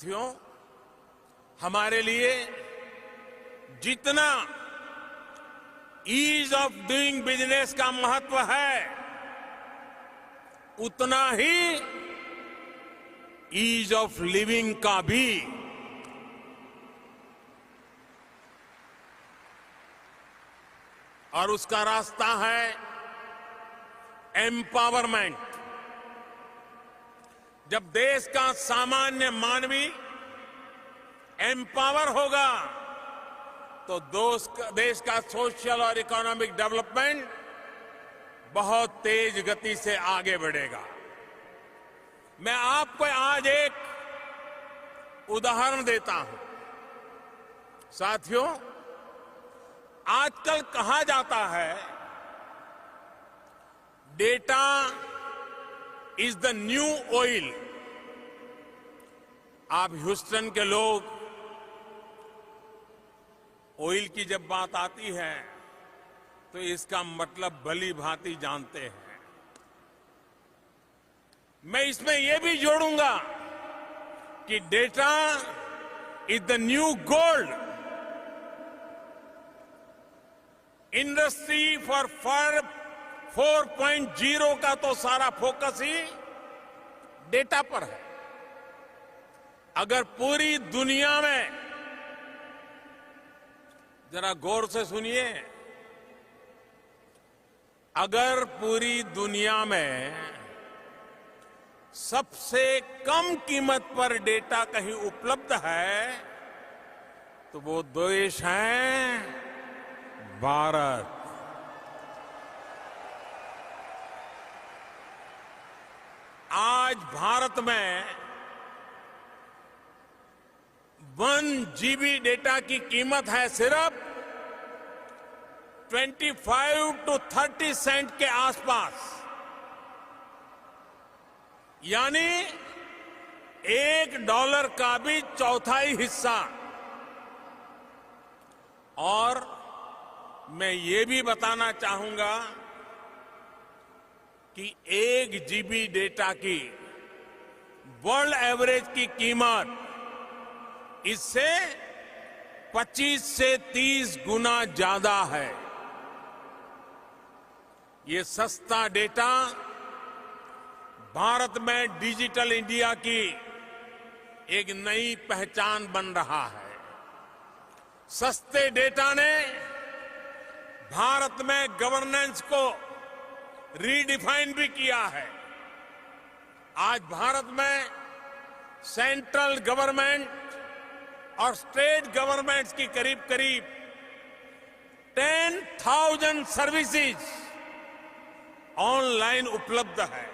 साथियों, हमारे लिए जितना ईज ऑफ डूइंग बिजनेस का महत्व है, उतना ही ईज ऑफ लिविंग का भी। और उसका रास्ता है एम्पावरमेंट। जब देश का सामान्य मानवी एम्पावर होगा तो देश का सोशल और इकोनॉमिक डेवलपमेंट बहुत तेज गति से आगे बढ़ेगा। मैं आपको आज एक उदाहरण देता हूं। साथियों, आजकल कहा जाता है data is the new oil. आप ह्यूस्टन के लोग, ऑयल की जब बात आती है तो इसका मतलब भली भांति जानते हैं। मैं इसमें यह भी जोड़ूंगा कि data is the new gold. Industry for 4.0 का तो सारा फोकस ही डेटा पर है। अगर पूरी दुनिया में, जरा गौर से सुनिए, अगर पूरी दुनिया में सबसे कम कीमत पर डेटा कहीं उपलब्ध है तो वो देश है भारत। आज भारत में 1 GB डेटा की कीमत है सिर्फ 25 to 30 सेंट के आसपास। यानी $1 का भी चौथाई हिस्सा। और मैं ये भी बताना चाहूंगा कि 1 GB डेटा की वर्ल्ड एवरेज की कीमत इससे 25 से 30 गुना ज्यादा है। ये सस्ता डेटा भारत में डिजिटल इंडिया की एक नई पहचान बन रहा है। सस्ते डेटा ने भारत में गवर्नेंस को रीडिफाइन भी किया है। आज भारत में सेंट्रल गवर्नमेंट और स्टेट गवर्नमेंट्स की करीब करीब 10,000 सर्विसेज ऑनलाइन उपलब्ध है।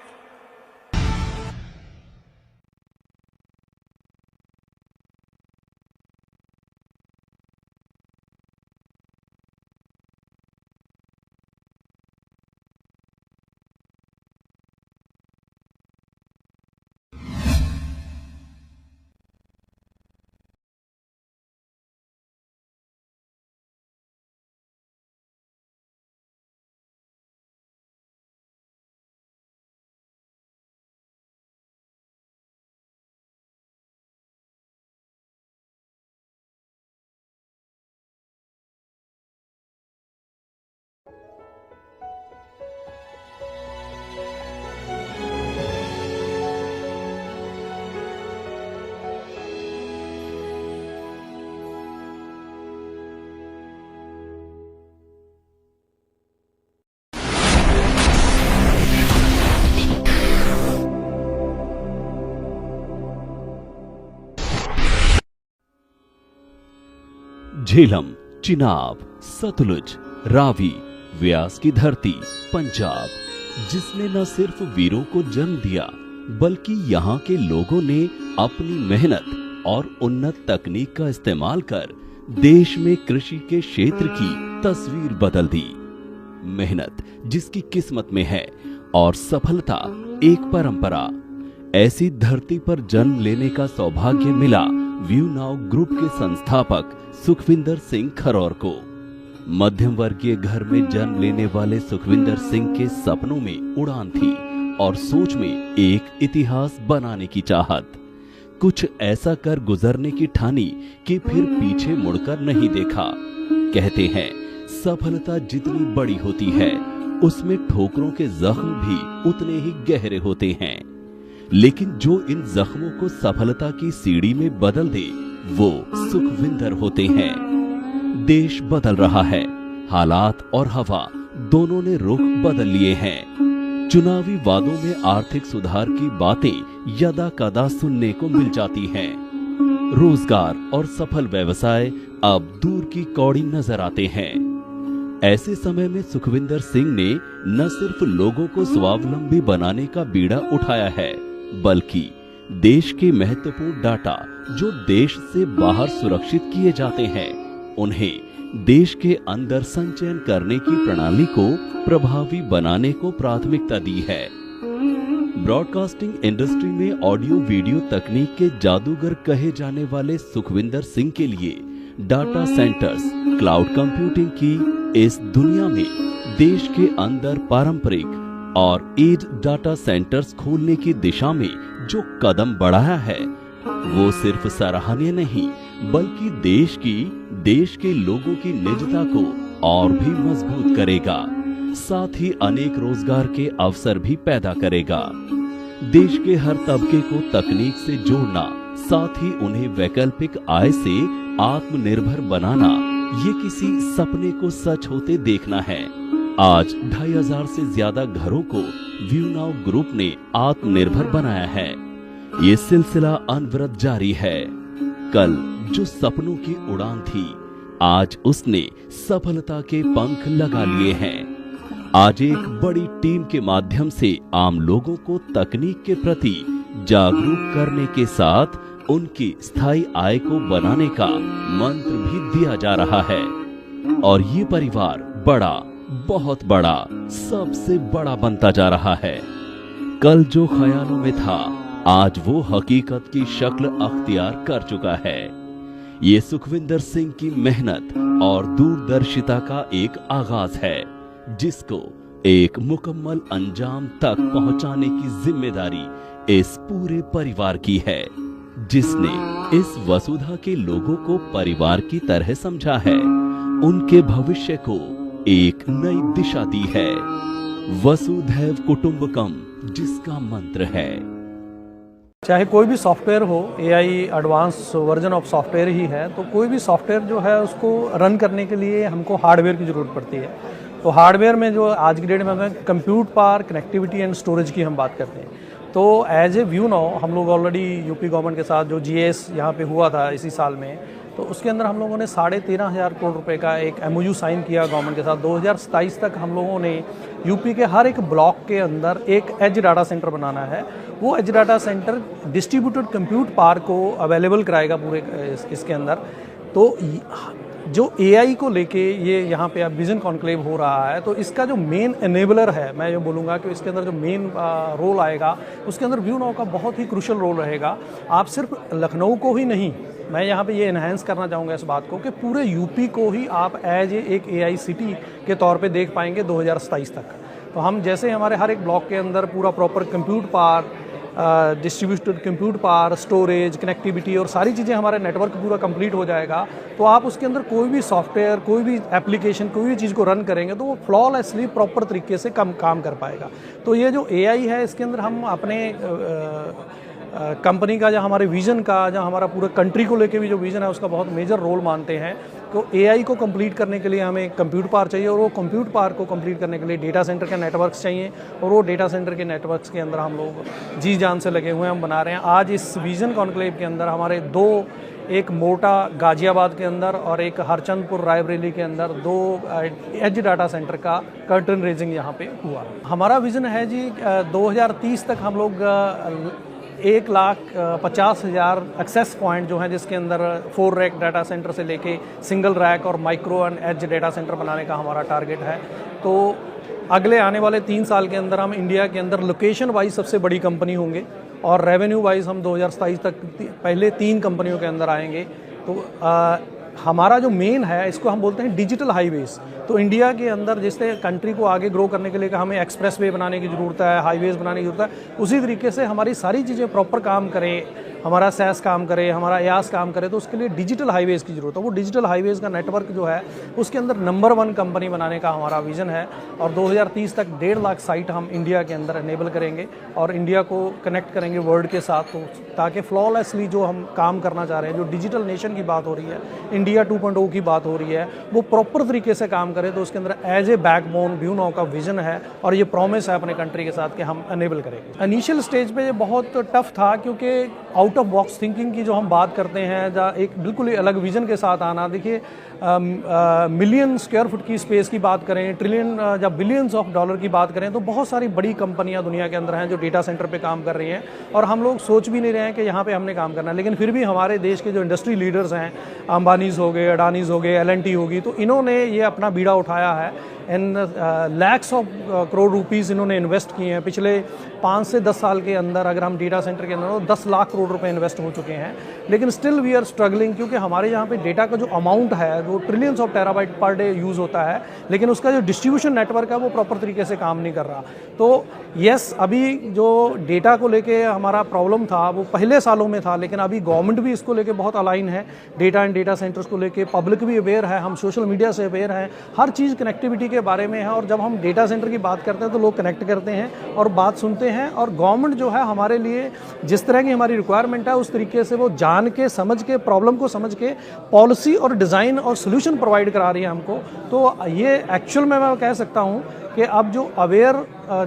झेलम, चिनाब, सतलुज, रावी, व्यास की धरती पंजाब, जिसने न सिर्फ वीरों को जन्म दिया बल्कि यहाँ के लोगों ने अपनी मेहनत और उन्नत तकनीक का इस्तेमाल कर देश में कृषि के क्षेत्र की तस्वीर बदल दी। मेहनत जिसकी किस्मत में है और सफलता एक परंपरा। ऐसी धरती पर जन्म लेने का सौभाग्य मिला व्यू नाउ ग्रुप के संस्थापक सुखविंदर सिंह खरौर को। मध्यम वर्गीय घर में जन्म लेने वाले सुखविंदर सिंह के सपनों में उड़ान थी और सोच में एक इतिहास बनाने की चाहत। कुछ ऐसा कर गुजरने की ठानी कि फिर पीछे मुड़कर नहीं देखा। कहते हैं सफलता जितनी बड़ी होती है उसमें ठोकरों के जख्म भी उतने ही गहरे होते हैं, लेकिन जो इन जख्मों को सफलता की सीढ़ी में बदल दे वो सुखविंदर होते हैं। देश बदल रहा है, हालात और हवा दोनों ने रुख बदल लिए हैं। चुनावी वादों में आर्थिक सुधार की बातें यदा कदा सुनने को मिल जाती हैं। रोजगार और सफल व्यवसाय अब दूर की कौड़ी नजर आते हैं। ऐसे समय में सुखविंदर सिंह ने न सिर्फ लोगों को स्वावलंबी बनाने का बीड़ा उठाया है, बल्कि देश के महत्वपूर्ण डाटा जो देश से बाहर सुरक्षित किए जाते हैं उन्हें देश के अंदर संचयन करने की प्रणाली को प्रभावी बनाने को प्राथमिकता दी है। ब्रॉडकास्टिंग इंडस्ट्री में ऑडियो वीडियो तकनीक के जादूगर कहे जाने वाले सुखविंदर सिंह के लिए डाटा सेंटर्स, क्लाउड कंप्यूटिंग की इस दुनिया में देश के अंदर पारंपरिक और एज डाटा सेंटर्स खोलने की दिशा में जो कदम बढ़ाया है वो सिर्फ सराहनीय नहीं बल्कि देश के लोगों की निजता को और भी मजबूत करेगा, साथ ही अनेक रोजगार के अवसर भी पैदा करेगा। देश के हर तबके को तकनीक से जोड़ना, साथ ही उन्हें वैकल्पिक आय से आत्मनिर्भर बनाना, ये किसी सपने को सच होते देखना है। आज 2500 से ज्यादा घरों को व्यू नाउ ग्रुप ने आत्मनिर्भर बनाया है। ये सिलसिला अनवरत जारी है। कल जो सपनों की उड़ान थी, आज उसने सफलता के पंख लगा लिए हैं। आज एक बड़ी टीम के माध्यम से आम लोगों को तकनीक के प्रति जागरूक करने के साथ उनकी स्थायी आय को बनाने का मंत्र भी दिया जा रहा है। और ये परिवार बड़ा, बहुत बड़ा, सबसे बड़ा बनता जा रहा है। कल जो ख्यालों में था आज वो हकीकत की शक्ल अख्तियार कर चुका है। ये सुखविंदर सिंह की मेहनत और दूरदर्शिता का एक आगाज है जिसको एक मुकम्मल अंजाम तक पहुंचाने की जिम्मेदारी इस पूरे परिवार की है, जिसने इस वसुधा के लोगों को परिवार की तरह समझा है, उनके भविष्य को एक नई दिशा दी है। वसुधैव कुटुंबकम जिसका मंत्र है। चाहे कोई भी सॉफ्टवेयर हो, AI advance version of software ही है, तो कोई भी सॉफ्टवेयर जो है उसको रन करने के लिए हमको हार्डवेयर की ज़रूरत पड़ती है। तो हार्डवेयर में जो आज की डेट में हमें compute power, connectivity and storage की हम बात करते हैं। तो एज ए व्यू नाउ हम लोग ऑलरेडी यूपी गवर्नमेंट के साथ जो जीएस यहाँ पे हुआ था इसी साल में, तो उसके अंदर हम लोगों ने 13,500 करोड़ रुपए का एक एमओयू साइन किया गवर्नमेंट के साथ। 2027 तक हम लोगों ने यूपी के हर एक ब्लॉक के अंदर एक एज डाटा सेंटर बनाना है। वो edge data centre distributed compute power को अवेलेबल कराएगा पूरे इसके अंदर। तो जो एआई को लेके ये यहाँ पे अब विजन कॉन्क्लेव हो रहा है, तो इसका जो मेन एनेबलर है, मैं ये बोलूँगा कि इसके अंदर जो मेन रोल आएगा उसके अंदर व्यू नाउ का बहुत ही क्रूशल रोल रहेगा। आप सिर्फ लखनऊ को ही नहीं, मैं यहाँ पे ये इन्हेंस करना चाहूँगा इस बात को कि पूरे यूपी को ही आप एज एक एआई सिटी के तौर पे देख पाएंगे 2027 तक। तो हम जैसे हमारे हर एक ब्लॉक के अंदर पूरा proper compute power, distributed compute power, storage, connectivity और सारी चीज़ें हमारा नेटवर्क पूरा कंप्लीट हो जाएगा, तो आप उसके अंदर कोई भी सॉफ्टवेयर, कोई भी एप्लीकेशन, कोई भी चीज़ को रन करेंगे तो वो फ्लॉलेसली प्रॉपर तरीके से काम कर पाएगा। तो ये जो एआई है इसके अंदर हम अपने कंपनी का, जो हमारे विजन का, जो हमारा पूरे कंट्री को लेके भी जो विजन है उसका बहुत मेजर रोल मानते हैं। तो एआई को कंप्लीट करने के लिए हमें कंप्यूट पावर चाहिए, और वो कंप्यूट पावर को कंप्लीट करने के लिए डेटा सेंटर के नेटवर्क्स चाहिए, और वो डेटा सेंटर के नेटवर्क्स के अंदर हम लोग जी जान से लगे हुए हैं, हम बना रहे हैं। आज इस विजन कॉन्क्लेव के अंदर हमारे दो, एक मोटा गाजियाबाद के अंदर और एक हरचंदपुर रायबरेली के अंदर 2 एज डाटा सेंटर का कर्टन रेजिंग यहाँ पे हुआ। हमारा विजन है जी 2030 तक हम लोग 1,50,000 एक्सेस पॉइंट जो हैं, जिसके अंदर 4 रैक डाटा सेंटर से लेके सिंगल रैक और micro and edge data centre बनाने का हमारा टारगेट है। तो अगले आने वाले 3 साल के अंदर हम इंडिया के अंदर लोकेशन वाइज सबसे बड़ी कंपनी होंगे, और रेवेन्यू वाइज हम 2027 तक पहले 3 कंपनियों के अंदर आएंगे। तो हमारा जो मेन है इसको हम बोलते हैं डिजिटल हाईवेज। तो इंडिया के अंदर जिससे कंट्री को आगे ग्रो करने के लिए हमें एक्सप्रेस वे बनाने की ज़रूरत है, हाईवेज बनाने की ज़रूरत है, उसी तरीके से हमारी सारी चीज़ें प्रॉपर काम करें, हमारा सैस काम करे, हमारा यास काम करे, तो उसके लिए डिजिटल हाईवेज़ की ज़रूरत है। वो डिजिटल हाईवेज़ का नेटवर्क जो है उसके अंदर नंबर 1 कंपनी बनाने का हमारा विज़न है और 2030 तक 1.5 लाख साइट हम इंडिया के अंदर इनेबल करेंगे और इंडिया को कनेक्ट करेंगे वर्ल्ड के साथ, तो ताकि फ्लॉलेसली जो हम काम करना चाह रहे हैं, जो डिजिटल नेशन की बात हो रही है, इंडिया 2.0 की बात हो रही है, वो प्रॉपर तरीके से काम करे। तो उसके अंदर as a backbone view now का विजन है और ये प्रॉमिस है अपने कंट्री के साथ कि हम अनेबल करेंगे। इनिशियल स्टेज पे ये बहुत टफ था क्योंकि आउट ऑफ बॉक्स थिंकिंग की जो हम बात करते हैं, जहाँ एक बिल्कुल ही अलग विजन के साथ आना, देखिए मिलियन स्क्वायर फुट की स्पेस की बात करें, ट्रिलियन या बिलियंस ऑफ डॉलर की बात करें, तो बहुत सारी बड़ी कंपनियां दुनिया के अंदर हैं जो डेटा सेंटर पे काम कर रही हैं और हम लोग सोच भी नहीं रहे हैं कि यहाँ पे हमने काम करना है। लेकिन फिर भी हमारे देश के जो इंडस्ट्री लीडर्स हैं, अंबानीज हो गए, अडानीज हो गए, LNT होगी, तो इन्होंने ये अपना बीड़ा उठाया है। इन लैक्स ऑफ करोड़ रुपीज़ इन्होंने इन्वेस्ट किए हैं पिछले 5 से 10 साल के अंदर। अगर हम डेटा सेंटर के अंदर 10 लाख करोड़ रुपए इन्वेस्ट हो चुके हैं, लेकिन स्टिल वी आर स्ट्रगलिंग क्योंकि हमारे यहाँ पे डेटा का जो अमाउंट है वो trillions of terabyte per day use होता है, लेकिन उसका जो डिस्ट्रीब्यूशन नेटवर्क है वो प्रॉपर तरीके से काम नहीं कर रहा। तो यस, अभी जो डेटा को लेके हमारा प्रॉब्लम था वो पहले सालों में था, लेकिन अभी गवर्नमेंट भी इसको लेके बहुत अलाइन है। डेटा एंड डेटा सेंटर्स को लेके पब्लिक भी अवेयर है, हम सोशल मीडिया से अवेयर हैं, हर चीज़ कनेक्टिविटी के बारे में है। और जब हम डेटा सेंटर की बात करते हैं तो लोग कनेक्ट करते हैं और बात सुनते हैं, और गवर्नमेंट जो है हमारे लिए जिस तरह की हमारी रिक्वायरमेंट है उस तरीके से वो जान के, समझ के, प्रॉब्लम को समझ के पॉलिसी और डिज़ाइन और सोल्यूशन प्रोवाइड करा रही है हमको। तो ये एक्चुअल में मैं कह सकता हूँ कि अब जो अवेयर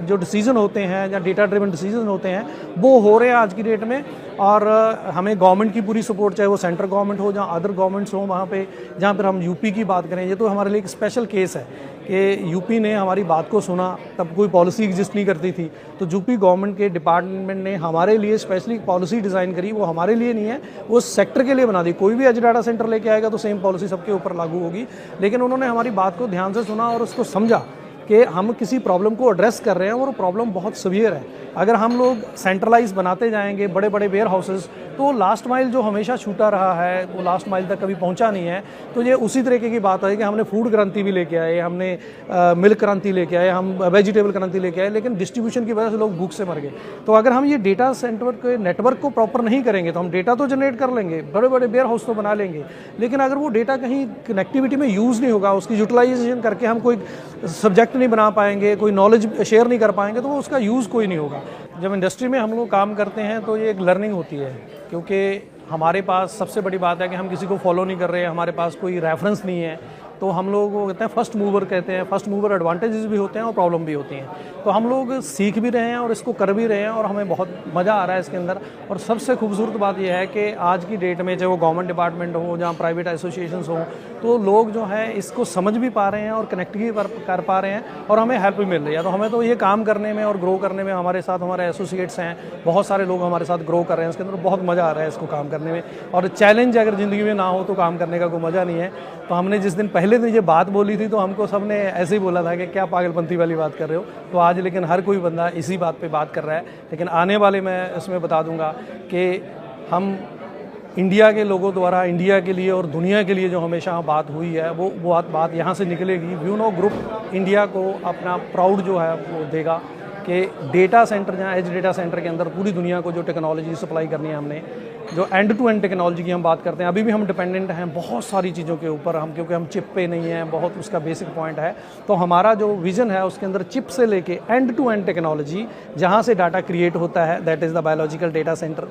जो डिसीजन होते हैं या डेटा ड्रिवन डिसीजन होते हैं वो हो रहे हैं आज की डेट में, और हमें गवर्नमेंट की पूरी सपोर्ट, चाहे वो सेंट्रल गवर्नमेंट हो, जहाँ अदर गवर्नमेंट्स हो, वहाँ पे जहाँ पर हम यूपी की बात करें, ये तो हमारे लिए एक स्पेशल केस है कि यूपी ने हमारी बात को सुना। तब कोई पॉलिसी एग्जिस्ट नहीं करती थी, तो यूपी गवर्नमेंट के डिपार्टमेंट ने हमारे लिए स्पेशली पॉलिसी डिज़ाइन करी। वो हमारे लिए नहीं है, वो सेक्टर के लिए बना दी। कोई भी एज डाटा सेंटर लेके आएगा तो सेम पॉलिसी सबके ऊपर लागू होगी, लेकिन उन्होंने हमारी बात को ध्यान से सुना और उसको समझा कि हम किसी प्रॉब्लम को एड्रेस कर रहे हैं और वो प्रॉब्लम बहुत सीवियर है। अगर हम लोग सेंट्रलाइज बनाते जाएंगे बड़े बड़े वेयर हाउसेस, तो लास्ट माइल जो हमेशा छूटा रहा है वो लास्ट माइल तक कभी पहुंचा नहीं है। तो ये उसी तरीके की बात है कि हमने फूड क्रांति भी लेके आए, हमने मिल्क क्रांति लेके आए, हम वेजिटेबल क्रांति लेके आए, लेकिन डिस्ट्रीब्यूशन की वजह से लोग भूख से मर गए। तो अगर हम ये डेटा सेंटर के नेटवर्क को प्रॉपर नहीं करेंगे तो हम डेटा तो जनरेट कर लेंगे, बड़े बड़े वेयर हाउस तो बना लेंगे, लेकिन अगर वो डेटा कहीं कनेक्टिविटी में यूज़ नहीं होगा, उसकी यूटिलाइजेशन करके हम कोई सब्जेक्ट नहीं बना पाएंगे, कोई नॉलेज शेयर नहीं कर पाएंगे, तो वो उसका यूज़ कोई नहीं होगा। जब इंडस्ट्री में हम लोग काम करते हैं तो ये एक लर्निंग होती है, क्योंकि हमारे पास सबसे बड़ी बात है कि हम किसी को फॉलो नहीं कर रहे हैं, हमारे पास कोई रेफरेंस नहीं है। तो हम लोग वो कहते हैं फर्स्ट मूवर कहते हैं। फर्स्ट मूवर एडवांटेजेस भी होते हैं और प्रॉब्लम भी होती हैं। तो हम लोग सीख भी रहे हैं और इसको कर भी रहे हैं और हमें बहुत मज़ा आ रहा है इसके अंदर। और सबसे खूबसूरत बात यह है कि आज की डेट में चाहे वो गवर्नमेंट डिपार्टमेंट हो, जहाँ प्राइवेट एसोसिएशंस हो, तो लोग जो है इसको समझ भी पा रहे हैं और कनेक्ट भी कर पा रहे हैं और हमें हेल्प भी मिल रही है। तो हमें तो ये काम करने में और ग्रो करने में हमारे साथ हमारे एसोसिएट्स हैं, बहुत सारे लोग हमारे साथ ग्रो कर रहे हैं इसके अंदर, बहुत मज़ा आ रहा है इसको काम करने में। और चैलेंज अगर ज़िंदगी में ना हो तो काम करने का कोई मज़ा नहीं है। तो हमने जिस दिन पहले दिन ये बात बोली थी तो हमको सबने ऐसे ही बोला था कि क्या पागलपंती वाली बात कर रहे हो। तो आज लेकिन हर कोई बंदा इसी बात पे बात कर रहा है। लेकिन आने वाले मैं इसमें बता दूंगा कि हम इंडिया के लोगों द्वारा इंडिया के लिए और दुनिया के लिए जो हमेशा बात हुई है वो बात यहाँ से निकलेगी। व्यू नाउ ग्रुप इंडिया को अपना प्राउड जो है वो देगा कि डेटा सेंटर, जहाँ एज डेटा सेंटर के अंदर पूरी दुनिया को जो टेक्नोलॉजी सप्लाई करनी है, हमने जो एंड टू एंड टेक्नोलॉजी की हम बात करते हैं, अभी भी हम डिपेंडेंट हैं बहुत सारी चीज़ों के ऊपर, हम क्योंकि हम चिप पे नहीं हैं, बहुत उसका बेसिक पॉइंट है। तो हमारा जो विज़न है उसके अंदर चिप से लेके एंड टू एंड टेक्नोलॉजी, जहाँ से डाटा क्रिएट होता है, that is the biological data centre,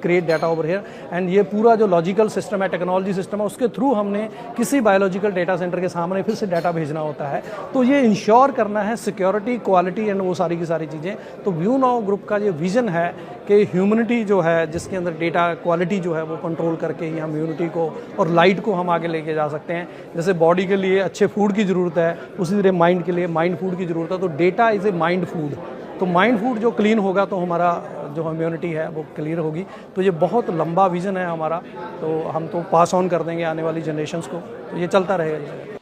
create data over here. And ये पूरा जो लॉजिकल सिस्टम है, टेक्नोलॉजी सिस्टम है, उसके थ्रू हमने किसी बायोलॉजिकल डेटा सेंटर के सामने फिर से डाटा भेजना होता है। तो ये इंश्योर करना है सिक्योरिटी, क्वालिटी एंड वो सारी की सारी चीज़ें। तो व्यू नाउ ग्रुप का ये विज़न है कि ह्यूमनिटी जो है, जिसके अंदर डेटा क्वालिटी जो है वो कंट्रोल करके ही हम ह्यूमनिटी को और लाइट को हम आगे लेके जा सकते हैं। जैसे बॉडी के लिए अच्छे फूड की ज़रूरत है, उसी तरह माइंड के लिए माइंड फूड की ज़रूरत है। तो data is a mind food. तो माइंड फूड जो क्लीन होगा तो हमारा जो ह्यूमनिटी है वो क्लियर होगी। तो ये बहुत लंबा विज़न है हमारा, तो हम तो पास ऑन कर देंगे आने वाली जनरेशन्स को। तो ये चलता रहेगा।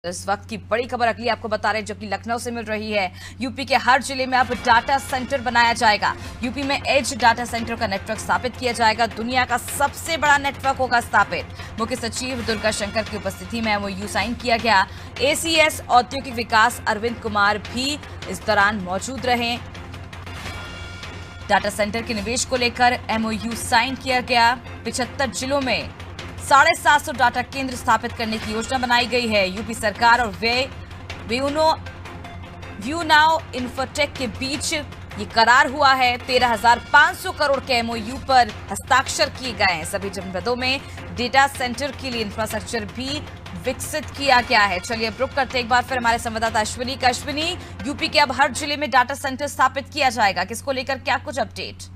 इस वक्त की बड़ी खबर अगली आपको बता रहे हैं जो कि लखनऊ से मिल रही है। यूपी के हर जिले में अब डाटा सेंटर बनाया जाएगा। यूपी में एज डाटा सेंटर का नेटवर्क स्थापित किया जाएगा। दुनिया का सबसे बड़ा नेटवर्क होगा स्थापित। मुख्य सचिव दुर्गा शंकर की उपस्थिति में एमओयू साइन किया गया। एसीएस औद्योगिक विकास अरविंद कुमार भी इस दौरान मौजूद रहे। डाटा सेंटर के निवेश को लेकर एमओयू साइन किया गया। 75 जिलों में 750 डाटा केंद्र स्थापित करने की योजना बनाई गई है। यूपी सरकार और व्यू नाउ इन्फोटेक के बीच ये करार हुआ है। 13,500 करोड़ के एमओयू पर हस्ताक्षर किए गए हैं। सभी जनपदों में डेटा सेंटर के लिए इंफ्रास्ट्रक्चर भी विकसित किया गया है। चलिए अब रुक करते एक बार फिर हमारे संवाददाता अश्विनी का। अश्विनी, यूपी के अब हर जिले में डाटा सेंटर स्थापित किया जाएगा, किसको लेकर क्या कुछ अपडेट?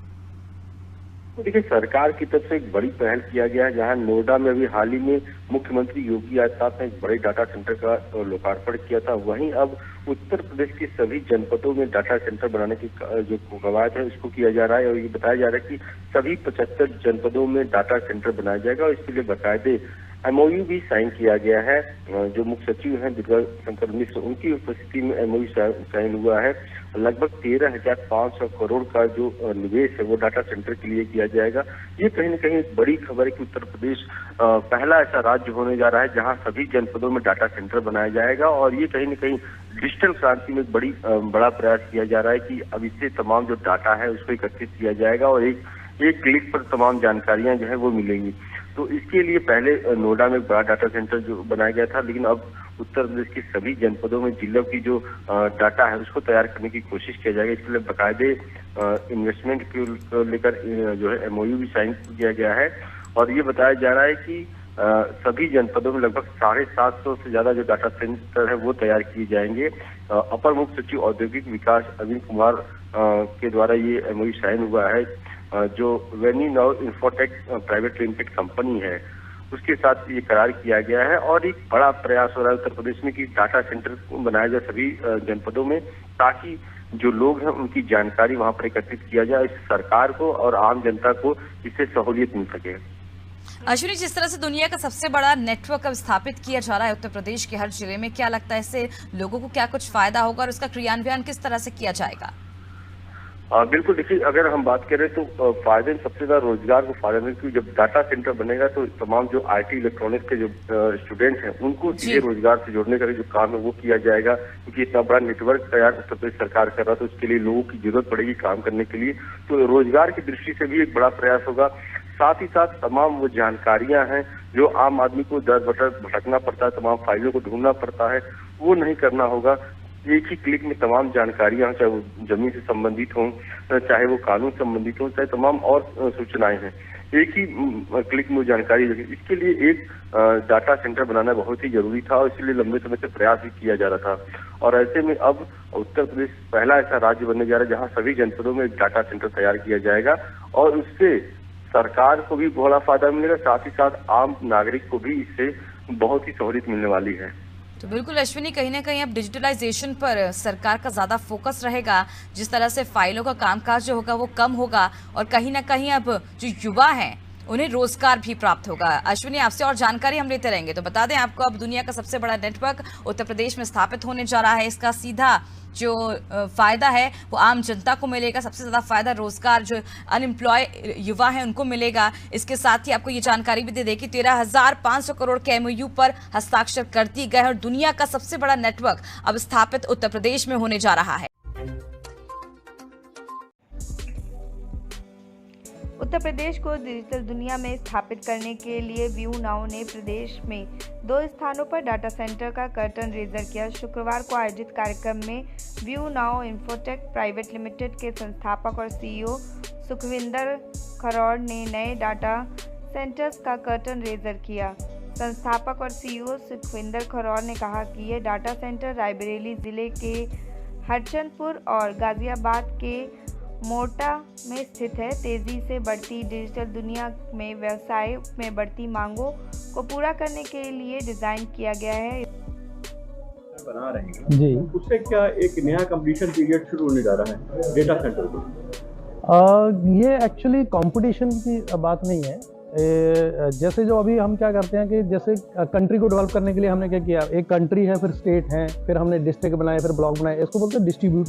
देखिए, सरकार की तरफ से एक बड़ी पहल किया गया है, जहां नोएडा में अभी हाल ही में मुख्यमंत्री योगी आदित्यनाथ ने एक बड़े डाटा सेंटर का लोकार्पण किया था। वहीं अब उत्तर प्रदेश के सभी जनपदों में डाटा सेंटर बनाने की जो कवायद है उसको किया जा रहा है। और ये बताया जा रहा है कि सभी 75 जनपदों में डाटा सेंटर बनाया जाएगा और इसके लिए बाकायदे एमओयू भी साइन किया गया है। जो मुख्य सचिव हैं दुर्गा शंकर मिश्र, उनकी उपस्थिति में एमओयू साइन हुआ है। लगभग 13,500 करोड़ का जो निवेश है वो डाटा सेंटर के लिए किया जाएगा। ये कहीं न कहीं एक बड़ी खबर है कि उत्तर प्रदेश पहला ऐसा राज्य होने जा रहा है जहां सभी जनपदों में डाटा सेंटर बनाया जाएगा। और ये कहीं न कहीं डिजिटल क्रांति में बड़ा प्रयास किया जा रहा है कि अब इससे तमाम जो डाटा है उसको एकत्रित किया जाएगा और एक क्लिक पर तमाम जानकारियां जो है वो मिलेंगी। तो इसके लिए पहले नोएडा में एक बड़ा डाटा सेंटर जो बनाया गया था, लेकिन अब उत्तर प्रदेश के सभी जनपदों में जिलों की जो डाटा है उसको तैयार करने की कोशिश किया जाएगा। इसके लिए बाकायदे इन्वेस्टमेंट को लेकर जो है एमओयू भी साइन किया गया है। और ये बताया जा रहा है कि सभी जनपदों में लगभग 750 से ज्यादा जो डाटा सेंटर है वो तैयार किए जाएंगे। अपर मुख्य सचिव औद्योगिक विकास अरविंद कुमार के द्वारा ये एमओयू साइन हुआ है। जो view now infotech private limited company है उसके साथ ये करार किया गया है। और एक बड़ा प्रयास हो रहा है उत्तर प्रदेश में कि डाटा सेंटर बनाया जाए सभी जनपदों में, ताकि जो लोग हैं उनकी जानकारी वहां पर एकत्रित किया जाए। इससे सरकार को और आम जनता को इससे सहूलियत मिल सके। अश्विनी, जिस तरह से दुनिया का सबसे बड़ा नेटवर्क अब स्थापित किया जा रहा है उत्तर प्रदेश के हर जिले में, क्या लगता है इससे लोगों को क्या कुछ फायदा होगा और उसका क्रियान्वयन किस तरह से किया जाएगा? बिल्कुल, देखिए, अगर हम बात करें तो फायदे सबसे ज्यादा रोजगार को फायदा मिलेगा, क्योंकि जब डाटा सेंटर बनेगा तो तमाम जो आईटी इलेक्ट्रॉनिक्स के जो स्टूडेंट्स हैं उनको सीधे रोजगार से जोड़ने का जो काम है वो किया जाएगा। क्योंकि इतना बड़ा नेटवर्क तैयार उत्तर प्रदेश सरकार कर रहा है तो उसके लिए लोगों की जरूरत पड़ेगी काम करने के लिए। तो रोजगार की दृष्टि से भी एक बड़ा प्रयास होगा। साथ ही साथ तमाम वो जानकारियां हैं जो आम आदमी को दर बदर भटकना पड़ता है, तमाम फाइलों को ढूंढना पड़ता है, वो नहीं करना होगा। एक ही क्लिक में तमाम जानकारियां, चाहे वो जमीन से संबंधित हों, चाहे वो कानून संबंधित हों, चाहे तमाम और सूचनाएं हैं, एक ही क्लिक में जानकारी। इसके लिए एक डाटा सेंटर बनाना बहुत ही जरूरी था और इसलिए लंबे समय से प्रयास भी किया जा रहा था। और ऐसे में अब उत्तर प्रदेश पहला ऐसा राज्य बनने जा रहा है जहाँ सभी जनपदों में एक डाटा सेंटर तैयार किया जाएगा और उससे सरकार को भी बड़ा फायदा मिलेगा, साथ ही साथ आम नागरिक को भी इससे बहुत ही सहूलियत मिलने वाली है। तो बिल्कुल अश्विनी, कहीं ना कहीं अब डिजिटलाइजेशन पर सरकार का ज्यादा फोकस रहेगा। जिस तरह से फाइलों का कामकाज जो होगा वो कम होगा और कहीं ना कहीं अब जो युवा हैं उन्हें रोजगार भी प्राप्त होगा। अश्विनी, आपसे और जानकारी हम लेते रहेंगे। तो बता दें आपको, अब दुनिया का सबसे बड़ा नेटवर्क उत्तर प्रदेश में स्थापित होने जा रहा है। इसका सीधा जो फायदा है वो आम जनता को मिलेगा। सबसे ज्यादा फायदा रोजगार जो अनएम्प्लॉय युवा हैं उनको मिलेगा। इसके साथ ही आपको ये जानकारी भी दे दें कि 13,500 करोड़ के एमओयू पर हस्ताक्षर कर दिए गए और दुनिया का सबसे बड़ा नेटवर्क अब स्थापित उत्तर प्रदेश में होने जा रहा है। उत्तर प्रदेश को डिजिटल दुनिया में स्थापित करने के लिए व्यू नाउ ने प्रदेश में 2 स्थानों पर डाटा सेंटर का कर्टन रेजर किया। शुक्रवार को आयोजित कार्यक्रम में view now infotech private limited के संस्थापक और सीईओ सुखविंदर खरौड़ ने नए डाटा सेंटर्स का कर्टन रेजर किया। संस्थापक और सीईओ सुखविंदर खरौड़ ने कहा कि ये डाटा सेंटर रायबरेली जिले के हरचंदपुर और गाजियाबाद के मोटा में स्थित है। तेजी से बढ़ती डिजिटल दुनिया में व्यवसाय में बढ़ती मांगों को पूरा करने के लिए डिजाइन किया गया है। बना रहे हैं जी, उससे क्या एक नया कंपटीशन पीरियड शुरू होने जा रहा है डेटा सेंटर को? ये एक्चुअली कंपटीशन की बात नहीं है। जैसे जो अभी हम क्या करते हैं कि जैसे कंट्री को डेवलप करने के लिए हमने क्या किया, एक कंट्री है, फिर स्टेट है, फिर हमने डिस्ट्रिक्ट बनाए, फिर ब्लॉक बनाए, इसको बोलते हैं डिस्ट्रीब्यूट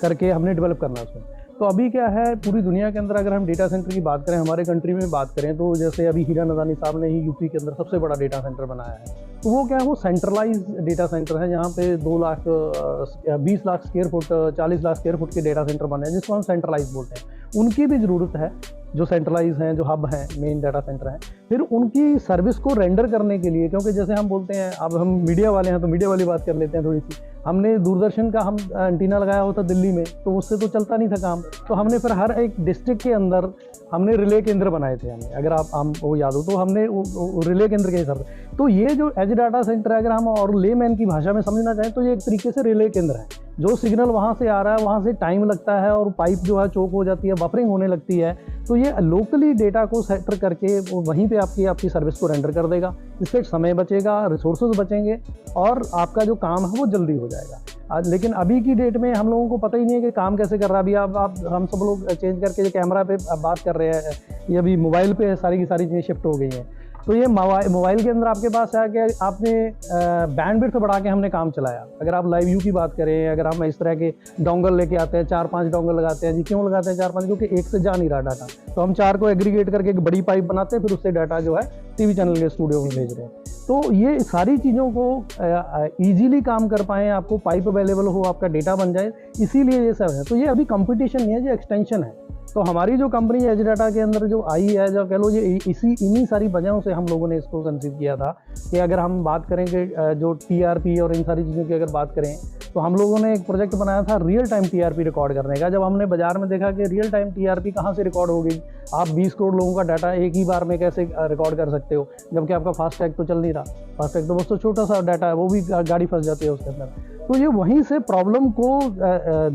करके हमने डेवलप करना उसमें। तो अभी क्या है, पूरी दुनिया के अंदर अगर हम डेटा सेंटर की बात करें, हमारे कंट्री में बात करें, तो जैसे अभी हीरा नदानी साहब ने ही यूपी के अंदर सबसे बड़ा डेटा सेंटर बनाया है। तो वो क्या है, वो सेंट्रलाइज डेटा सेंटर है, जहाँ पे 20 lakh square foot 40 lakh square foot के डेटा सेंटर बने हैं, जिसको हम सेंट्रलाइज बोलते हैं। उनकी भी ज़रूरत है, जो सेंट्रलाइज हैं, जो हब हैं, मेन डाटा सेंटर हैं। फिर उनकी सर्विस को रेंडर करने के लिए, क्योंकि जैसे हम बोलते हैं, अब हम मीडिया वाले हैं तो मीडिया वाली बात कर लेते हैं थोड़ी सी। हमने दूरदर्शन का हम एंटीना लगाया होता दिल्ली में, तो उससे तो चलता नहीं था काम। तो हमने फिर हर एक डिस्ट्रिक्ट के अंदर हमने रिले केंद्र बनाए थे। हमने, अगर आप हम वो याद हो तो हमने रिले केंद्र के हिसाब से। तो ये जो एज डाटा सेंटर है, अगर हम और लेमैन की भाषा में समझना चाहें, तो ये एक तरीके से रिले केंद्र है। जो सिग्नल वहाँ से आ रहा है, वहाँ से टाइम लगता है और पाइप जो है चोक हो जाती है, बफरिंग होने लगती है। तो ये लोकली डेटा को सेंटर करके वो वहीं पे आपकी सर्विस को रेंडर कर देगा। इससे समय बचेगा, रिसोर्सेज बचेंगे और आपका जो काम है वो जल्दी हो जाएगा। लेकिन अभी की डेट में हम लोगों को पता ही नहीं है कि काम कैसे कर रहा है। अभी आप हम सब लोग चेंज करके जो कैमरा पे बात कर रहे हैं, ये अभी मोबाइल पे सारी की सारी चीज़ें शिफ्ट हो गई हैं। तो ये मोबाइल के अंदर आपके पास है कि आपने बैंडविड्थ बढ़ा के हमने काम चलाया। अगर आप लाइव व्यू की बात करें, अगर हम इस तरह के डोंगल लेके आते हैं, 4-5 डोंगल लगाते हैं जी। क्यों लगाते हैं 4-5? क्योंकि एक से जा नहीं रहा डाटा, तो हम 4 को एग्रीगेट करके एक बड़ी पाइप बनाते हैं, फिर उससे डाटा जो है टीवी चैनल के स्टूडियो में भेज रहे हैं। तो ये सारी चीज़ों को ईजिली काम कर पाएँ, आपको पाइप अवेलेबल हो, आपका डेटा बन जाए, इसीलिए ये सब है। तो ये अभी कंपटीशन नहीं है, ये एक्सटेंशन है। तो हमारी जो कंपनी एज डाटा के अंदर जो आई है, जो कह लो, ये इन्हीं सारी वजहों से हम लोगों ने इसको कंसीव किया था कि अगर हम बात करें कि जो टीआरपी और इन सारी चीज़ों की अगर बात करें, तो हम लोगों ने एक प्रोजेक्ट बनाया था रियल टाइम टीआरपी रिकॉर्ड करने का। जब हमने बाजार में देखा कि रियल टाइम टीआरपी कहाँ से रिकॉर्ड होगी, आप 20 करोड़ लोगों का डाटा एक ही बार में कैसे रिकॉर्ड कर सकते हो, जबकि आपका फास्टैग तो चल नहीं रहा। फास्टैग तो बस तो छोटा सा डाटा है, वो भी गाड़ी फंस जाती है उसके अंदर। तो ये वहीं से प्रॉब्लम को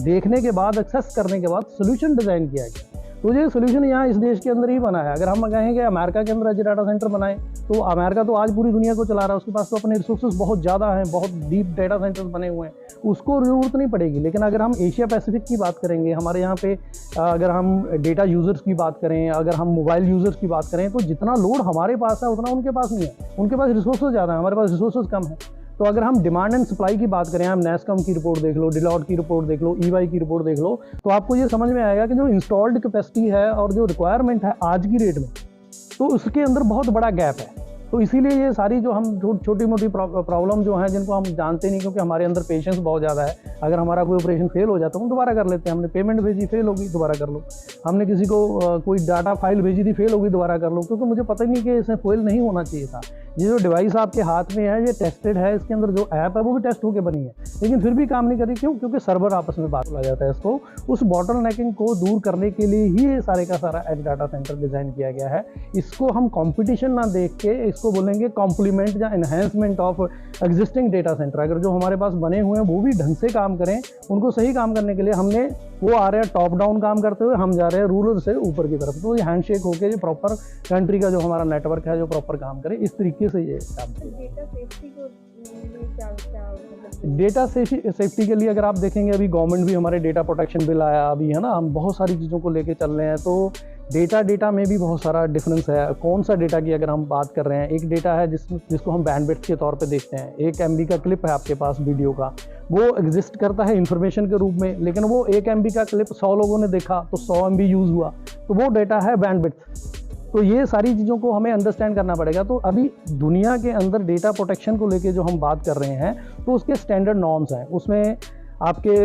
देखने के बाद, एक्सेस करने के बाद सोल्यूशन डिज़ाइन किया गया। तो ये सोल्यूशन यहाँ इस देश के अंदर ही बना है। अगर हम कहें कि अमेरिका के अंदर एज डाटा सेंटर बनाए, तो अमेरिका तो आज पूरी दुनिया को चला रहा है, उसके पास तो अपने रिसोर्सेज बहुत ज़्यादा हैं, बहुत डीप डाटा सेंटर्स बने हुए हैं, उसको ज़रूरत नहीं पड़ेगी। लेकिन अगर हम एशिया पैसिफिक की बात करेंगे, हमारे यहाँ पे अगर हम डेटा यूज़र्स की बात करें, अगर हम मोबाइल यूज़र्स की बात करें, तो जितना लोड हमारे पास है उतना उनके पास नहीं है। उनके पास रिसोर्सेज ज़्यादा है, हमारे पास रिसोर्सेज कम है। तो अगर हम डिमांड एंड सप्लाई की बात करें, हम नेस्कॉम की रिपोर्ट देख लो, डिलॉट की रिपोर्ट देख लो, ईवाई की रिपोर्ट देख लो, तो आपको ये समझ में आएगा कि जो इंस्टॉल्ड कैपेसिटी है और जो रिक्वायरमेंट है आज की रेट में, तो उसके अंदर बहुत बड़ा गैप है। तो इसीलिए ये सारी जो हम छोटी मोटी प्रॉब्लम जो हैं, जिनको हम जानते नहीं, क्योंकि हमारे अंदर पेशेंस बहुत ज़्यादा है। अगर हमारा कोई ऑपरेशन फेल हो जाता है, हम दोबारा कर लेते हैं। हमने पेमेंट भेजी, फेल होगी, दोबारा कर लो। हमने किसी को कोई डाटा फाइल भेजी थी, फेल होगी, दोबारा कर लो। क्योंकि मुझे पता ही नहीं कि इसमें फेल नहीं होना चाहिए था। ये जो डिवाइस आपके हाथ में है, ये टेस्टेड है, इसके अंदर जो ऐप है वो भी टेस्ट होकर बनी है, लेकिन फिर भी काम नहीं कर रही। क्यों? क्योंकि सर्वर आपस में बात हो जाता है। इसको, उस बॉटलनेकिंग को दूर करने के लिए ही ये सारे का सारा एज डाटा सेंटर डिज़ाइन किया गया है। इसको हम कंपटीशन ना देख के इसको बोलेंगे कॉम्प्लीमेंट या enhancement of existing data centre. अगर जो हमारे पास बने हुए हैं वो भी ढंग से काम करें, उनको सही काम करने के लिए हमने, वो आ रहे हैं टॉप डाउन काम करते हुए, हम जा रहे हैं रूरल से ऊपर की तरफ। तो ये हैंडशेक होकर ये प्रॉपर कंट्री का जो हमारा नेटवर्क है, जो प्रॉपर काम करे, इस तरीके से ये काम करें। डेटा सेफ्टी के लिए अगर आप देखेंगे, अभी गवर्नमेंट भी हमारे डेटा प्रोटेक्शन बिल आया अभी, है ना, हम बहुत सारी चीज़ों को लेके चल रहे हैं। तो डेटा में भी बहुत सारा डिफरेंस है। कौन सा डेटा की अगर हम बात कर रहे हैं, एक डेटा है जिसको हम बैंडविड्थ के तौर पे देखते हैं। 1 MB का क्लिप है आपके पास वीडियो का, वो एग्जिस्ट करता है इन्फॉर्मेशन के रूप में, लेकिन वो 1 MB का क्लिप 100 लोगों ने देखा तो 100 MB यूज़ हुआ, तो वो डेटा है बैंडविड्थ। तो ये सारी चीज़ों को हमें अंडरस्टैंड करना पड़ेगा। तो अभी दुनिया के अंदर डेटा प्रोटेक्शन को लेके जो हम बात कर रहे हैं, तो उसके स्टैंडर्ड नॉर्म्स हैं। उसमें आपके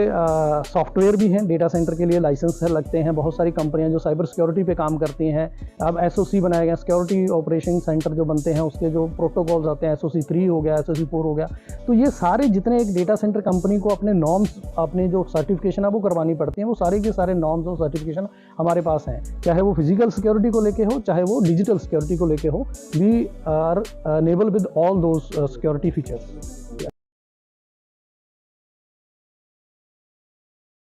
सॉफ्टवेयर भी हैं, डेटा सेंटर के लिए लाइसेंस लगते हैं। बहुत सारी कंपनियां जो साइबर सिक्योरिटी पे काम करती हैं, अब SOC बनाए गए, सिक्योरिटी ऑपरेशन सेंटर जो बनते हैं, उसके जो प्रोटोकॉल्स आते हैं, SOC 3 हो गया, SOC 4 हो गया। तो ये सारे जितने एक डेटा सेंटर कंपनी को अपने नॉर्म्स, अपने जो सर्टिफिकेशन है वो करवानी पड़ती हैं, वो सारे के सारे नॉर्म्स और सर्टिफिकेशन हमारे पास हैं। चाहे वो फिजिकल सिक्योरिटी को लेके हो, चाहे वो डिजिटल सिक्योरिटी को लेके हो, we are enable with all those security features.